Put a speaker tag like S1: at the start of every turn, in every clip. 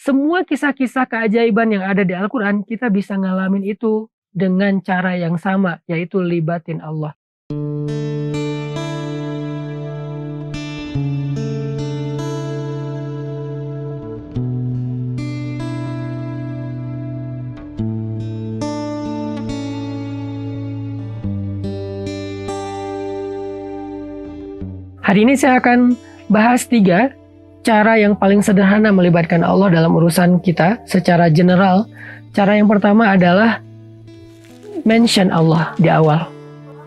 S1: semua kisah-kisah keajaiban yang ada di Al-Quran, kita bisa ngalamin itu dengan cara yang sama, yaitu libatin Allah. Hari ini saya akan bahas 3 cara yang paling sederhana melibatkan Allah dalam urusan kita secara general. Cara yang pertama adalah mention Allah di awal.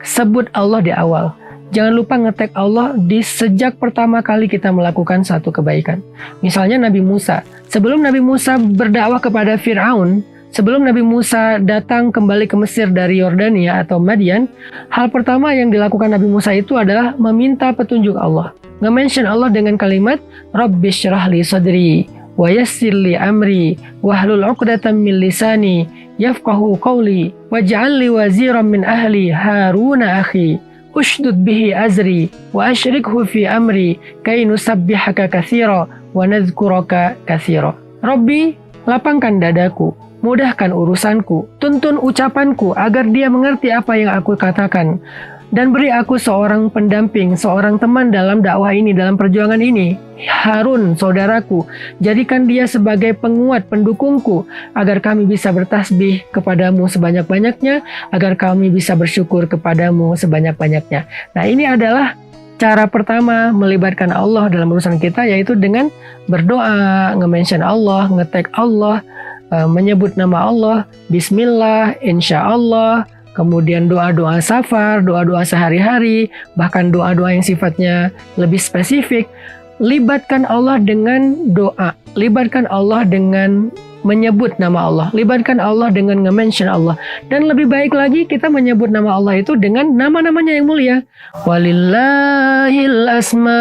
S1: Sebut Allah di awal. Jangan lupa nge-tag Allah di sejak pertama kali kita melakukan satu kebaikan. Misalnya Nabi Musa. Sebelum Nabi Musa berdakwah kepada Fir'aun, sebelum Nabi Musa datang kembali ke Mesir dari Yordania atau Madian, hal pertama yang dilakukan Nabi Musa itu adalah meminta petunjuk Allah. Nge-mention Allah dengan kalimat, Rabbi syrah li sadri, wa yassir li amri, wahlul 'uqdatam min lisani, yafqahu qawli, waj'al li waziran min ahli, Haruna akhi, ushdud bihi azri, wa ashrikhu fi amri, kay nusabbihaka katsira, wa nadhkuraka katsira. Rabbi, lapangkan dadaku, mudahkan urusanku, tuntun ucapanku agar dia mengerti apa yang aku katakan. Dan beri aku seorang pendamping, seorang teman dalam dakwah ini, dalam perjuangan ini. Harun, saudaraku, jadikan dia sebagai penguat, pendukungku, agar kami bisa bertasbih kepadamu sebanyak-banyaknya, agar kami bisa bersyukur kepadamu sebanyak-banyaknya. Nah, ini adalah cara pertama melibatkan Allah dalam urusan kita, yaitu dengan berdoa, nge-mention Allah, nge-tag Allah, menyebut nama Allah, bismillah, insya Allah, kemudian doa-doa safar, doa-doa sehari-hari, bahkan doa-doa yang sifatnya lebih spesifik. Libatkan Allah dengan doa, libatkan Allah dengan menyebut nama Allah, libatkan Allah dengan nge-mention Allah. Dan lebih baik lagi kita menyebut nama Allah itu dengan nama-namanya yang mulia. Walillahil asma'il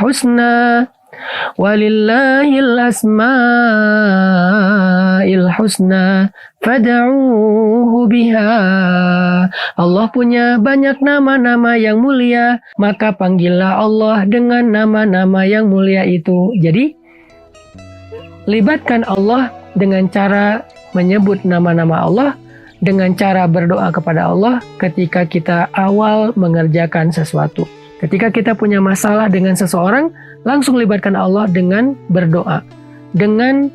S1: husna, walillahil asma'il husna fad'uhu biha. Allah punya banyak nama-nama yang mulia, maka panggillah Allah dengan nama-nama yang mulia itu. Jadi libatkan Allah dengan cara menyebut nama-nama Allah, dengan cara berdoa kepada Allah ketika kita awal mengerjakan sesuatu. Ketika kita punya masalah dengan seseorang, langsung libatkan Allah dengan berdoa, dengan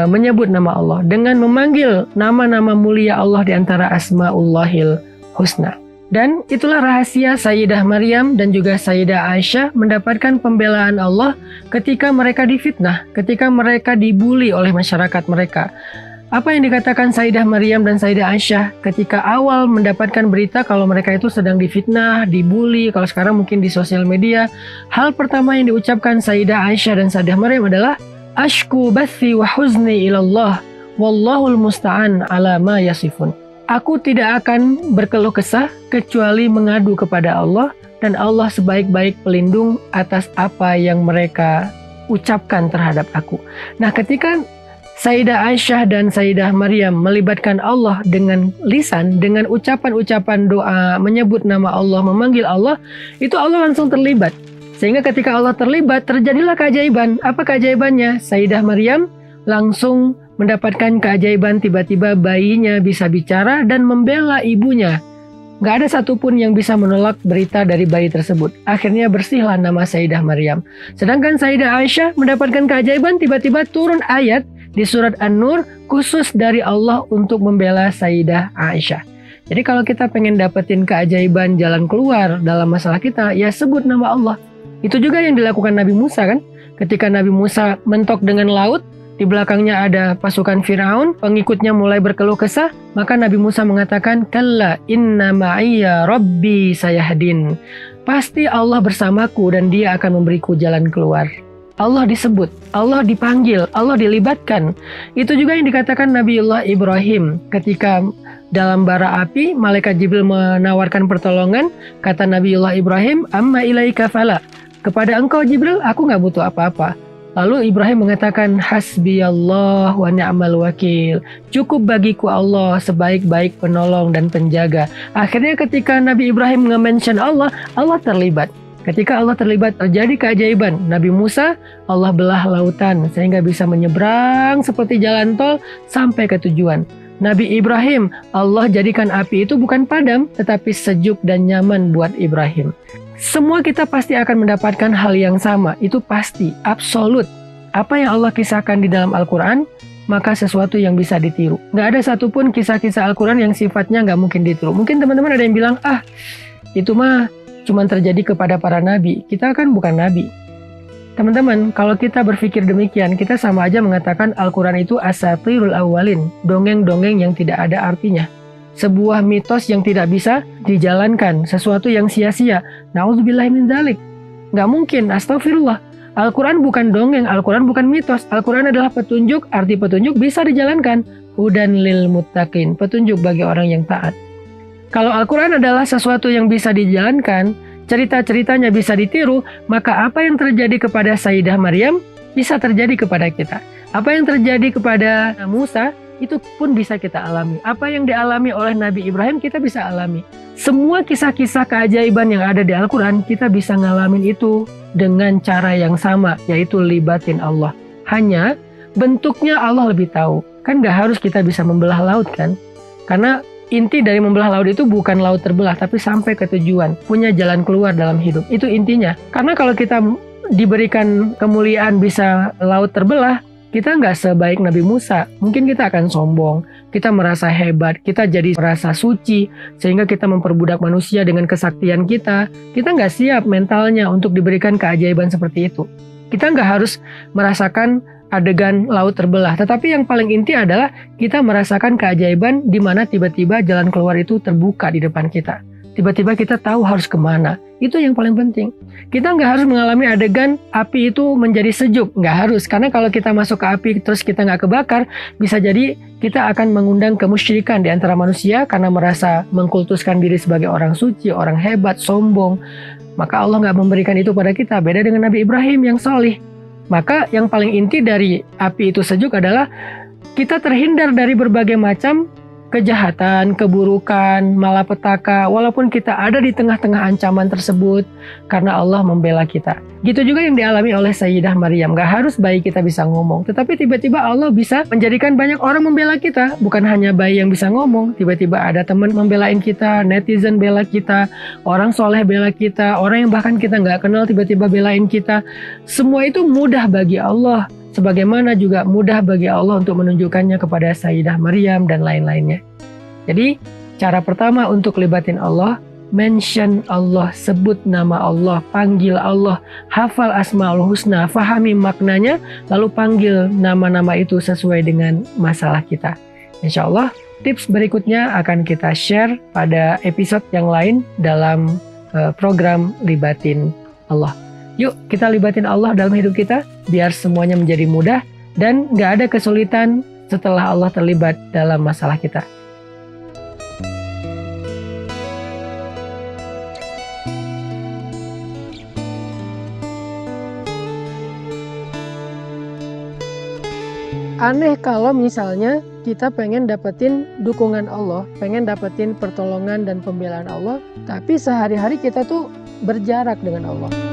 S1: menyebut nama Allah, dengan memanggil nama-nama mulia Allah di antara Asmaullahil Husna. Dan itulah rahasia Sayyidah Maryam dan juga Sayyidah Aisyah mendapatkan pembelaan Allah ketika mereka difitnah, ketika mereka dibuli oleh masyarakat mereka. Apa yang dikatakan Sayyidah Maryam dan Sayyidah Aisyah ketika awal mendapatkan berita kalau mereka itu sedang difitnah, dibuli, kalau sekarang mungkin di sosial media. Hal pertama yang diucapkan Sayyidah Aisyah dan Sayyidah Maryam adalah Ashku bathi wa huzni ilallah, wallahul musta'an ala ma yasifun. Aku tidak akan berkeluh kesah kecuali mengadu kepada Allah, dan Allah sebaik-baik pelindung atas apa yang mereka ucapkan terhadap aku. Nah, ketika Sayyidah Aisyah dan Sayyidah Maryam melibatkan Allah dengan lisan, dengan ucapan-ucapan doa, menyebut nama Allah, memanggil Allah, itu Allah langsung terlibat. Sehingga ketika Allah terlibat, terjadilah keajaiban. Apa keajaibannya? Sayyidah Maryam langsung mendapatkan keajaiban, tiba-tiba bayinya bisa bicara dan membela ibunya. Gak ada satupun yang bisa menolak berita dari bayi tersebut. Akhirnya bersihlah nama Sayyidah Maryam. Sedangkan Sayyidah Aisyah mendapatkan keajaiban, tiba-tiba turun ayat di surat An-Nur khusus dari Allah untuk membela Sayyidah Aisyah. Jadi kalau kita pengen dapetin keajaiban jalan keluar dalam masalah kita, ya sebut nama Allah. Itu juga yang dilakukan Nabi Musa kan. Ketika Nabi Musa mentok dengan laut, di belakangnya ada pasukan Fir'aun, pengikutnya mulai berkeluh kesah, maka Nabi Musa mengatakan, Kalla inna ma'iyya rabbi sayahdin. Pasti Allah bersamaku dan dia akan memberiku jalan keluar. Allah disebut, Allah dipanggil, Allah dilibatkan. Itu juga yang dikatakan Nabiullah Ibrahim ketika dalam bara api, malaikat Jibril menawarkan pertolongan, kata Nabiullah Ibrahim, amma ilaika fala. Kepada engkau Jibril, aku gak butuh apa-apa. Lalu Ibrahim mengatakan, hasbiyallah wa ni'mal wakil. Cukup bagiku Allah sebaik-baik penolong dan penjaga. Akhirnya ketika Nabi Ibrahim nge-mention Allah, Allah terlibat. Ketika Allah terlibat terjadi keajaiban, Nabi Musa Allah belah lautan sehingga bisa menyeberang seperti jalan tol sampai ke tujuan. Nabi Ibrahim, Allah jadikan api itu bukan padam, tetapi sejuk dan nyaman buat Ibrahim. Semua kita pasti akan mendapatkan hal yang sama, itu pasti, absolut. Apa yang Allah kisahkan di dalam Al-Quran, maka sesuatu yang bisa ditiru. Nggak ada satupun kisah-kisah Al-Quran yang sifatnya nggak mungkin ditiru. Mungkin teman-teman ada yang bilang, itu mah cuma terjadi kepada para nabi. Kita kan bukan nabi. Teman-teman, kalau kita berpikir demikian, kita sama aja mengatakan Al-Quran itu asatirul awwalin, dongeng-dongeng yang tidak ada artinya. Sebuah mitos yang tidak bisa dijalankan, sesuatu yang sia-sia. Na'udzubillahi min dzalik. Nggak mungkin, astagfirullah. Al-Quran bukan dongeng, Al-Quran bukan mitos. Al-Quran adalah petunjuk, arti petunjuk bisa dijalankan. Hudan lil muttaqin, petunjuk bagi orang yang taat. Kalau Al-Quran adalah sesuatu yang bisa dijalankan, cerita-ceritanya bisa ditiru, maka apa yang terjadi kepada Sayyidah Maryam bisa terjadi kepada kita. Apa yang terjadi kepada Musa itu pun bisa kita alami. Apa yang dialami oleh Nabi Ibrahim kita bisa alami. Semua kisah-kisah keajaiban yang ada di Al-Quran kita bisa ngalamin itu dengan cara yang sama, yaitu libatin Allah. Hanya bentuknya Allah lebih tahu. Kan gak harus kita bisa membelah laut kan? Karena inti dari membelah laut itu bukan laut terbelah, tapi sampai ke tujuan, punya jalan keluar dalam hidup. Itu intinya. Karena kalau kita diberikan kemuliaan bisa laut terbelah, kita nggak sebaik Nabi Musa. Mungkin kita akan sombong, kita merasa hebat, kita jadi merasa suci, sehingga kita memperbudak manusia dengan kesaktian kita. Kita nggak siap mentalnya untuk diberikan keajaiban seperti itu. Kita nggak harus merasakan adegan laut terbelah, tetapi yang paling inti adalah kita merasakan keajaiban di mana tiba-tiba jalan keluar itu terbuka di depan kita. Tiba-tiba kita tahu harus kemana. Itu yang paling penting. Kita nggak harus mengalami adegan api itu menjadi sejuk. Nggak harus. Karena kalau kita masuk ke api terus kita nggak kebakar, bisa jadi kita akan mengundang kemusyrikan di antara manusia karena merasa mengkultuskan diri sebagai orang suci, orang hebat, sombong. Maka Allah nggak memberikan itu pada kita. Beda dengan Nabi Ibrahim yang salih. Maka yang paling inti dari api itu sejuk adalah kita terhindar dari berbagai macam kejahatan, keburukan, malapetaka, walaupun kita ada di tengah-tengah ancaman tersebut karena Allah membela kita. Gitu juga yang dialami oleh Sayyidah Maryam. Gak harus bayi kita bisa ngomong, tetapi tiba-tiba Allah bisa menjadikan banyak orang membela kita. Bukan hanya bayi yang bisa ngomong, tiba-tiba ada teman membelain kita, netizen bela kita, orang soleh bela kita, orang yang bahkan kita gak kenal tiba-tiba belain kita. Semua itu mudah bagi Allah. Sebagaimana juga mudah bagi Allah untuk menunjukkannya kepada Sayyidah Maryam dan lain-lainnya. Jadi, cara pertama untuk libatin Allah, mention Allah, sebut nama Allah, panggil Allah, hafal Asmaul Husna, fahami maknanya, lalu panggil nama-nama itu sesuai dengan masalah kita. Insya Allah, tips berikutnya akan kita share pada episode yang lain dalam program Libatin Allah. Yuk kita libatin Allah dalam hidup kita biar semuanya menjadi mudah dan gak ada kesulitan setelah Allah terlibat dalam masalah kita. Aneh kalau misalnya kita pengen dapetin dukungan Allah, pengen dapetin pertolongan dan pembelaan Allah, tapi sehari-hari kita tuh berjarak dengan Allah.